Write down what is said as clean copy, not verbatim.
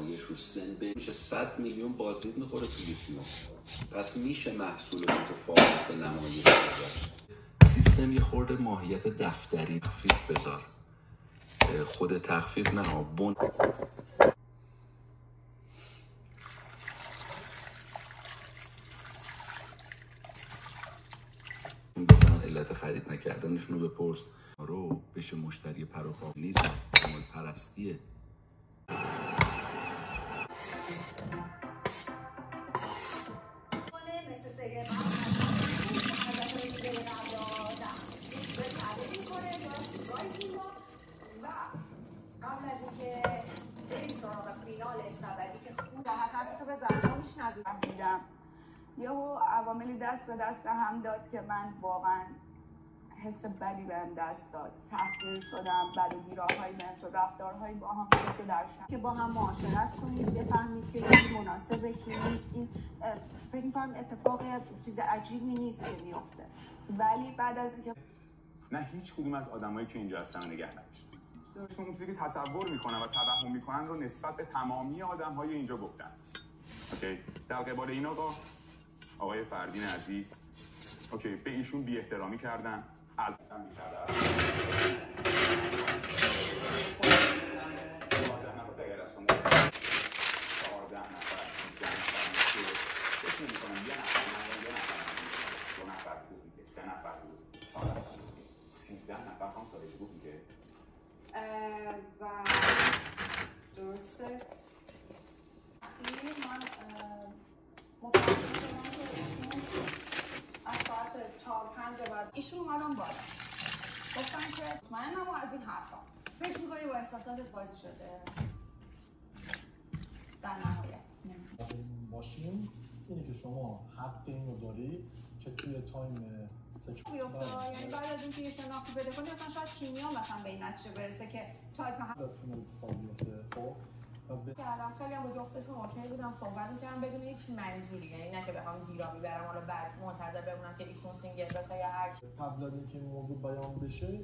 نمایش رو سن میشه 100 میلیون بازدید میخوره تو یوتیوب. پس میشه محصول متفاوت نمایش بذار. سیستم یه خورده ماهیت دفتری تخفیف بذار. خود تخفیف نه بون بزن علت خرید نکردنشون رو بپرس رو بشه مشتری پروپا نیست عمل پرستیه. قبل از اینکه بریم سراغ فینالش و بعدی که خوب حرف تو بزن میشنویدم یهو عواملی دست به دست هم داد که من واقعا حس بدی بهم دست داد. تحقیر شدم، بد و بیراهایی بهم شد، رفتارهایی با هم که در شب که با هم معاشرت کنید، بفهمید که این مناسبه که نیست. این فکر می‌کنم اتفاق چیز عجیبی نیست که میفته، ولی بعد از اینکه نه هیچ کدوم از آدمایی که اینجا هستن نگه نداشتن. درشون اون چیزی که تصور میکنن و توهم میکنن رو نسبت به تمامی آدم‌های اینجا گفتن. اوکی، در قبال این آقای فردین عزیز اوکی به ایشون بی احترامی کردن. البته می‌کردن. و درسته من متوجه شدم که از ساعت 4-5 بعد ایشون اومدن بالا گفتن که مطمئنم و از این حرفا فکر میکنی با احساساتت بازی شده در نهایت ماشین اینه که شما حق اینو داری که توی تایم یعنی بعد از اینکه یه شناختی بده کنی اصلا شاید کیمیا مثلا به این نتیجه برسه که تایپ هم از فیلم اتفاق بیفته. خب کردم خیلی هم با جفتشون اوکی بودم، صحبت میکردم بدون هیچ منظوری، یعنی نه که بخوام زیرا میبرم حالا بعد منتظر بمونم که ایشون سینگل بشه یا هر قبل از اینکه این موضوع بیان بشه